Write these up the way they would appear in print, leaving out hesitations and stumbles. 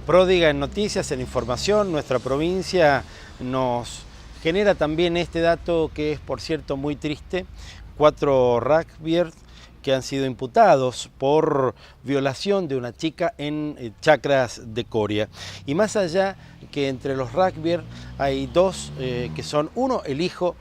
pródiga en noticias, en información. Nuestra provincia nos genera también este dato que es, por cierto, muy triste. 4 rugbyers que han sido imputados por violación de una chica en Chacras de Coria. Y más allá que entre los rugbyers hay 2 que son, uno el hijo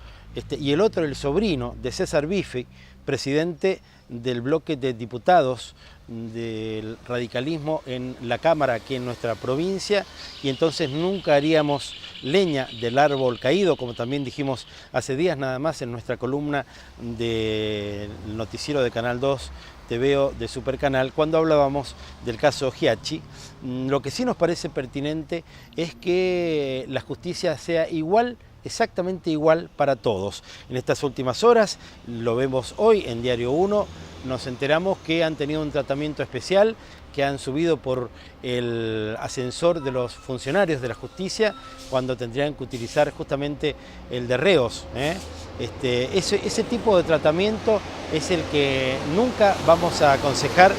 y el otro el sobrino de César Bife, presidente del bloque de diputados del radicalismo en la Cámara aquí en nuestra provincia, y entonces nunca haríamos leña del árbol caído, como también dijimos hace días nada más en nuestra columna del noticiero de Canal 2 TVO de Supercanal, cuando hablábamos del caso Giachi. Lo que sí nos parece pertinente es que la justicia sea igual, exactamente igual para todos. En estas últimas horas, lo vemos hoy en Diario 1, nos enteramos que han tenido un tratamiento especial, que han subido por el ascensor de los funcionarios de la justicia cuando tendrían que utilizar justamente el de reos. Ese tipo de tratamiento es el que nunca vamos a aconsejar,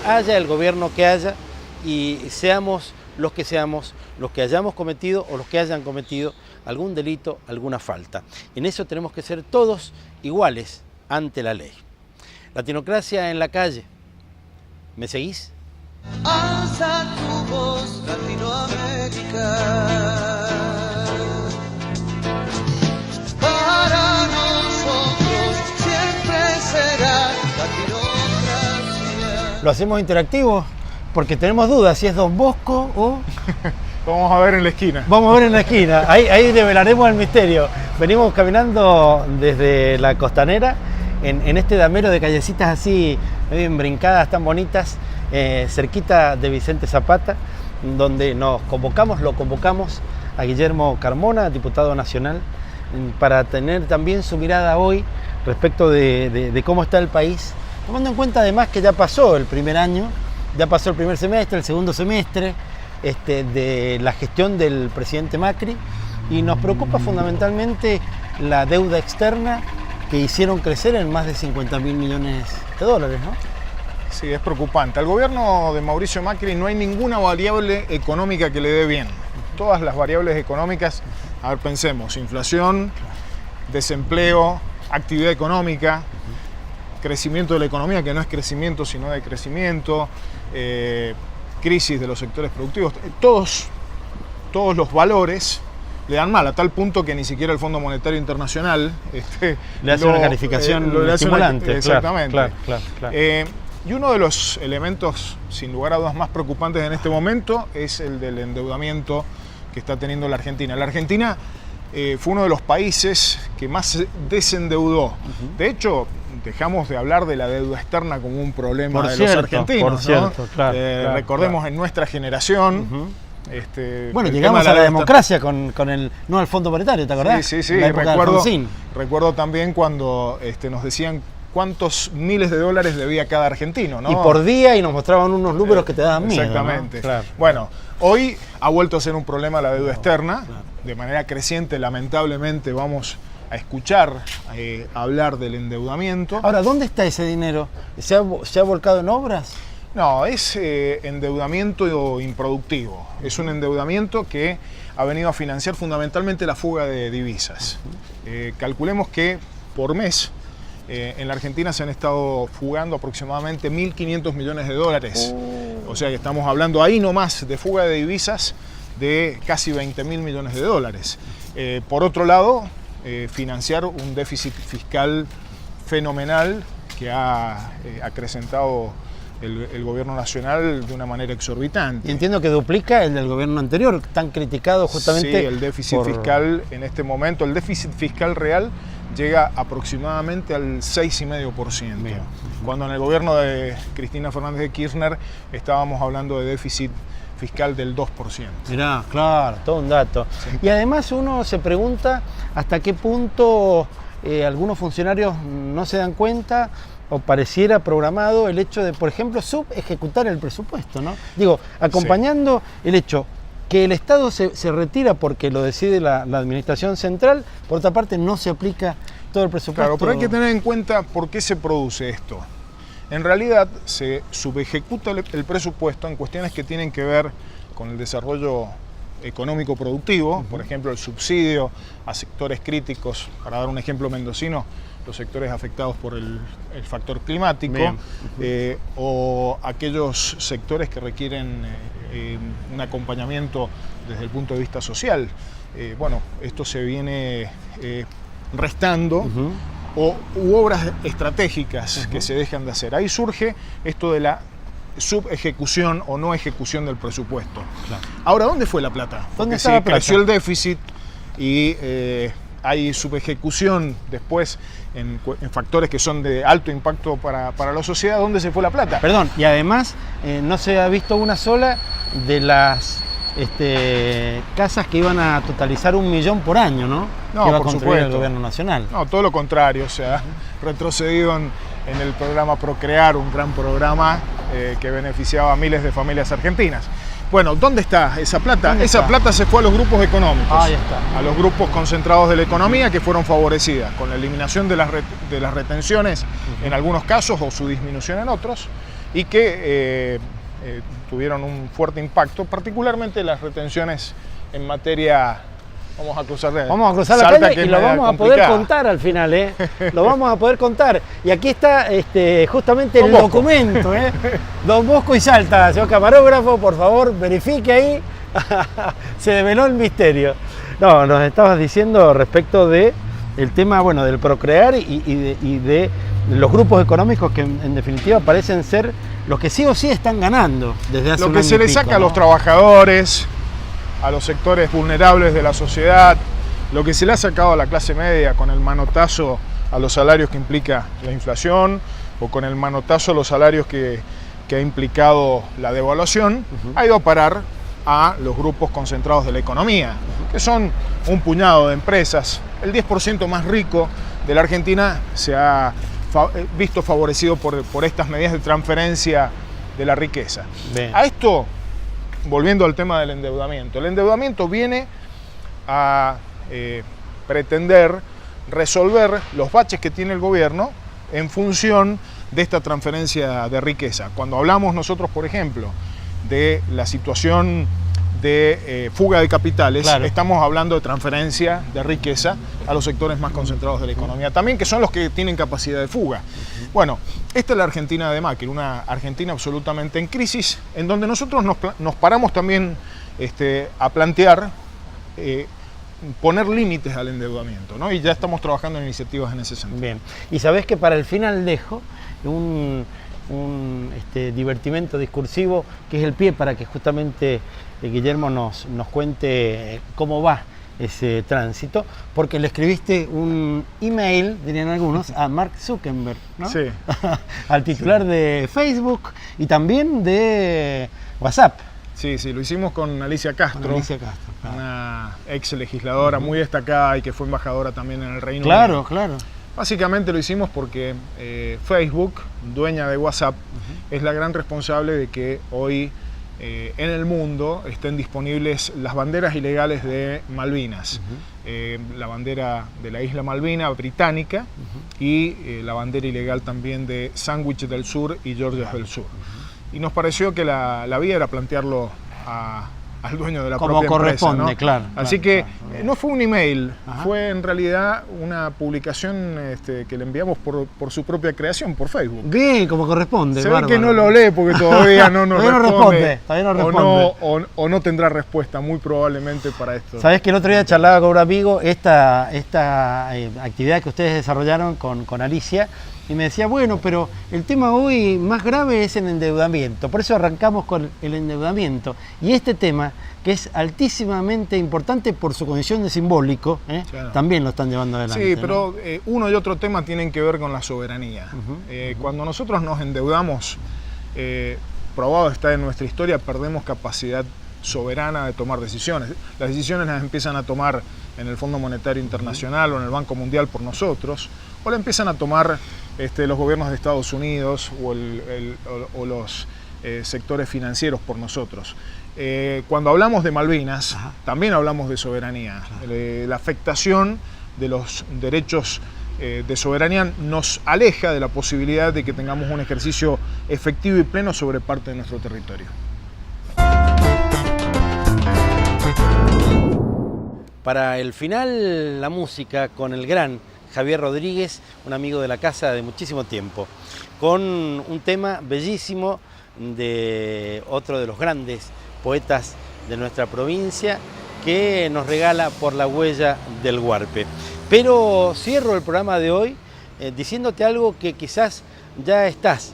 haya el gobierno que haya, y seamos los que hayamos cometido o los que hayan cometido algún delito, alguna falta. En eso tenemos que ser todos iguales ante la ley. Latinocracia en la calle. ¿Me seguís? Alza tu voz, Latinoamérica. Para nosotros siempre será Latinocracia. Lo hacemos interactivo porque tenemos dudas si es Don Bosco o... Vamos a ver en la esquina. Vamos a ver en la esquina, ahí develaremos el misterio. Venimos caminando desde la Costanera en este damero de callecitas así, medio embrincadas, tan bonitas, cerquita de Vicente Zapata, donde lo convocamos a Guillermo Carmona, diputado nacional, para tener también su mirada hoy respecto de cómo está el país, tomando en cuenta además que ya pasó el primer año, ya pasó el primer semestre, el segundo semestre, de la gestión del presidente Macri, y nos preocupa fundamentalmente la deuda externa que hicieron crecer en más de 50.000 millones de dólares, ¿no? Sí, es preocupante. Al gobierno de Mauricio Macri no hay ninguna variable económica que le dé bien. Todas las variables económicas, a ver, pensemos, inflación, desempleo, actividad económica, crecimiento de la economía, que no es crecimiento sino decrecimiento, crisis de los sectores productivos, todos los valores le dan mal, a tal punto que ni siquiera el Fondo Monetario Internacional le hace una calificación estimulante. Exactamente. Claro. Y uno de los elementos, sin lugar a dudas, más preocupantes en este momento es el del endeudamiento que está teniendo la Argentina. La Argentina fue uno de los países que más se desendeudó. De hecho, dejamos de hablar de la deuda externa como un problema de los argentinos. Por cierto, claro, recordemos en nuestra generación. Bueno, llegamos a la democracia con el no al Fondo Monetario, ¿te acordás? Sí. Recuerdo también cuando nos decían cuántos miles de dólares debía cada argentino, ¿no? Y por día, y nos mostraban unos números que te daban miedo. Exactamente. ¿No? Claro. Bueno, hoy ha vuelto a ser un problema la deuda externa. De manera creciente, lamentablemente, vamos a escuchar hablar del endeudamiento. Ahora, ¿dónde está ese dinero? ¿Se ha volcado en obras? No, es endeudamiento improductivo. Es un endeudamiento que ha venido a financiar fundamentalmente la fuga de divisas. Calculemos que por mes en la Argentina se han estado fugando aproximadamente 1.500 millones de dólares. O sea que estamos hablando ahí nomás de fuga de divisas de casi 20.000 millones de dólares. Por otro lado, financiar un déficit fiscal fenomenal que ha acrecentado el gobierno nacional de una manera exorbitante. Y entiendo que duplica el del gobierno anterior, tan criticado justamente. Sí, el déficit fiscal en este momento, el déficit fiscal real llega aproximadamente al 6,5%. Bien. Cuando en el gobierno de Cristina Fernández de Kirchner estábamos hablando de déficit fiscal del 2%. Mirá, claro, todo un dato. Sí. Y además uno se pregunta hasta qué punto algunos funcionarios no se dan cuenta o pareciera programado el hecho de, por ejemplo, subejecutar el presupuesto, ¿no? Digo, acompañando el hecho que el Estado se retira porque lo decide la administración central, por otra parte no se aplica todo el presupuesto. Claro, pero hay que tener en cuenta por qué se produce esto. En realidad se subejecuta el presupuesto en cuestiones que tienen que ver con el desarrollo económico productivo, por ejemplo el subsidio a sectores críticos, para dar un ejemplo mendocino, los sectores afectados por el factor climático, o aquellos sectores que requieren un acompañamiento desde el punto de vista social. Bueno, esto se viene restando, u obras estratégicas que se dejan de hacer. Ahí surge esto de la subejecución o no ejecución del presupuesto. Claro. Ahora, ¿dónde fue la plata? Porque si creció el déficit y hay subejecución después en factores que son de alto impacto para la sociedad, ¿dónde se fue la plata? Perdón, y además no se ha visto una sola de las casas que iban a totalizar 1 millón por año, ¿no? No, que iba a por construir supuesto. el gobierno nacional. No, todo lo contrario, se ha retrocedido en el programa Procrear, un gran programa que beneficiaba a miles de familias argentinas. Bueno, ¿dónde está esa plata? Esa plata se fue a los grupos económicos, Ahí está. a los grupos concentrados de la economía que fueron favorecidas con la eliminación de las retenciones en algunos casos o su disminución en otros, y que tuvieron un fuerte impacto, particularmente las retenciones en materia... Vamos a cruzar la calle y lo vamos a poder contar al final, ¿eh? Lo vamos a poder contar. Y aquí está justamente el documento, ¿eh? Don Bosco y Salta, señor camarógrafo, por favor, verifique ahí. Se develó el misterio. No, nos estabas diciendo respecto de el tema, bueno, del Procrear y de los grupos económicos que en definitiva parecen ser los que sí o sí están ganando desde hace un año. Lo que se le saca a los trabajadores, a los sectores vulnerables de la sociedad, lo que se le ha sacado a la clase media con el manotazo a los salarios que implica la inflación, o con el manotazo a los salarios que ha implicado la devaluación, ha ido a parar a los grupos concentrados de la economía, que son un puñado de empresas. El 10% más rico de la Argentina se ha visto favorecido por estas medidas de transferencia de la riqueza. Bien. A esto, volviendo al tema del endeudamiento, el endeudamiento viene a pretender resolver los baches que tiene el gobierno en función de esta transferencia de riqueza. Cuando hablamos nosotros, por ejemplo, de la situación de fuga de capitales, claro, estamos hablando de transferencia de riqueza a los sectores más concentrados de la economía también, que son los que tienen capacidad de fuga. Bueno, esta es la Argentina de Macri, una Argentina absolutamente en crisis, en donde nosotros nos paramos también a plantear poner límites al endeudamiento, ¿no? Y ya estamos trabajando en iniciativas en ese sentido. Bien, y sabés que para el final dejo un divertimento discursivo que es el pie para que justamente Guillermo nos cuente cómo va ese tránsito, porque le escribiste un email, dirían algunos, a Mark Zuckerberg, ¿no? Sí. Al titular de Facebook y también de WhatsApp. Sí, lo hicimos con Alicia Castro, claro, una ex legisladora muy destacada y que fue embajadora también en el Reino Unido. Claro. Básicamente lo hicimos porque Facebook, dueña de WhatsApp, es la gran responsable de que hoy en el mundo estén disponibles las banderas ilegales de Malvinas. La bandera de la isla Malvina británica y la bandera ilegal también de Sandwich del Sur y Georgias del Sur. Y nos pareció que la vía era plantearlo al dueño de la propia empresa, ¿no? Claro. Así que no fue un email, fue en realidad una publicación que le enviamos por su propia creación, por Facebook. Bien, como corresponde. Se ve que no lo lee porque todavía no nos responde. Todavía no responde. O no tendrá respuesta, muy probablemente, para esto. Sabés que el otro día charlaba con un amigo esta actividad que ustedes desarrollaron con Alicia, y me decía, bueno, pero el tema hoy más grave es el endeudamiento, por eso arrancamos con el endeudamiento. Y este tema, que es altísimamente importante por su condición de simbólico, claro, también lo están llevando adelante. Sí, pero uno y otro tema tienen que ver con la soberanía. Cuando nosotros nos endeudamos, probado está en nuestra historia, perdemos capacidad soberana de tomar decisiones. Las decisiones las empiezan a tomar en el Fondo Monetario Internacional o en el Banco Mundial por nosotros, o la empiezan a tomar los gobiernos de Estados Unidos o los sectores financieros por nosotros. Cuando hablamos de Malvinas, también hablamos de soberanía. La afectación de los derechos de soberanía nos aleja de la posibilidad de que tengamos un ejercicio efectivo y pleno sobre parte de nuestro territorio. Para el final, la música con el gran Javier Rodríguez, un amigo de la casa de muchísimo tiempo, con un tema bellísimo de otro de los grandes poetas de nuestra provincia, que nos regala Por la huella del Guarpe. Pero cierro el programa de hoy diciéndote algo que quizás ya estás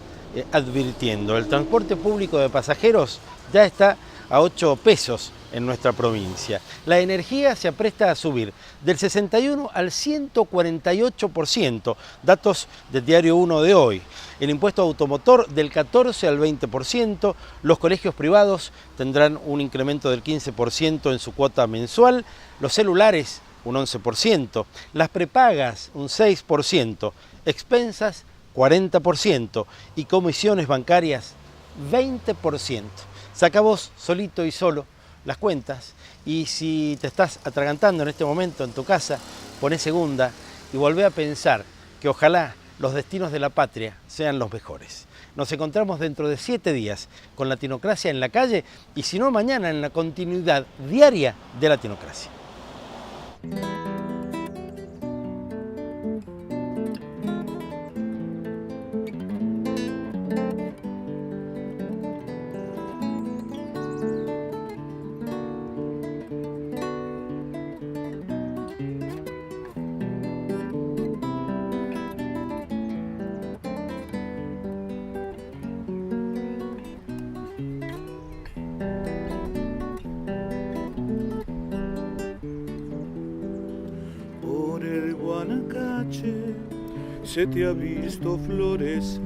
advirtiendo. El transporte público de pasajeros ya está a 8 pesos en nuestra provincia. La energía se apresta a subir del 61 al 148%, datos del Diario 1 de hoy. El impuesto automotor del 14 al 20%, los colegios privados tendrán un incremento del 15% en su cuota mensual, los celulares un 11%, las prepagas un 6%, expensas 40% y comisiones bancarias 20%. Saca vos solito y solo las cuentas y si te estás atragantando en este momento en tu casa, poné segunda y volvé a pensar que ojalá los destinos de la patria sean los mejores. Nos encontramos dentro de 7 días con Latinocracia en la calle y si no mañana en la continuidad diaria de Latinocracia. Se te ha visto florecer,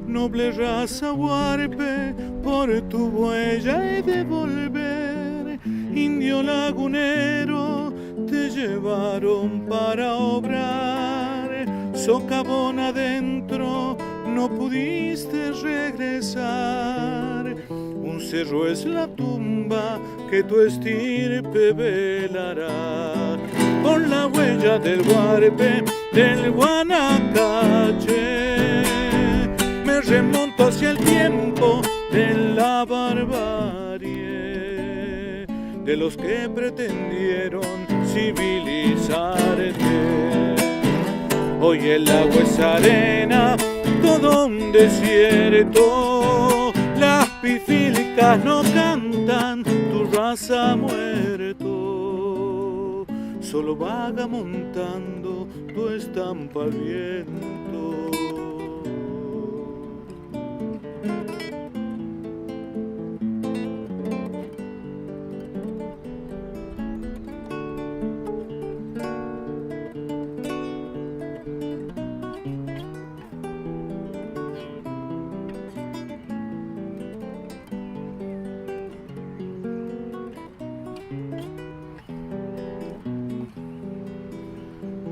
noble raza huarpe, por tu huella he de volver. Indio lagunero, te llevaron para obrar, socavón adentro, no pudiste regresar. Un cerro es la tumba que tu estirpe velará. Por la huella del Guarpe, del Guanacache, me remonto hacia el tiempo de la barbarie, de los que pretendieron civilizarte. Hoy el agua es arena, todo un desierto, las pifilcas no cantan, tu raza ha muerto. Solo vaga montando tu estampa al viento.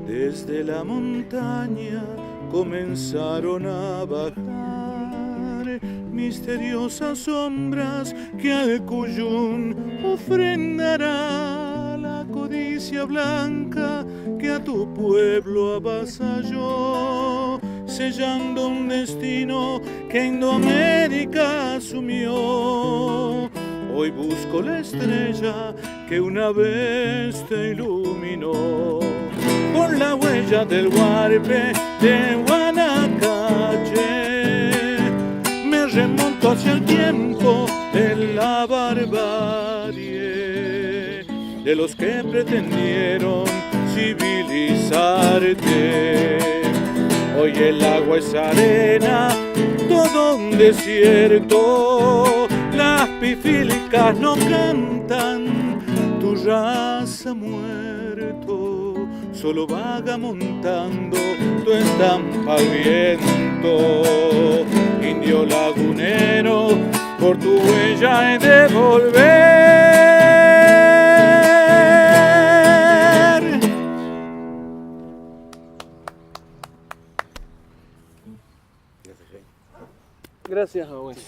Desde la montaña comenzaron a bajar misteriosas sombras que al Cuyún ofrendará la codicia blanca que a tu pueblo avasalló, sellando un destino que Indoamérica asumió. Hoy busco la estrella que una vez te iluminó. Por la huella del Guarpe, de Guanacache, me remonto hacia el tiempo de la barbarie, de los que pretendieron civilizarte. Hoy el agua es arena, todo un desierto, las pifilcas no cantan, tu raza muerto. Solo vaga montando tu estampa al viento. Indio lagunero, por tu huella he de volver. Gracias, abuelo.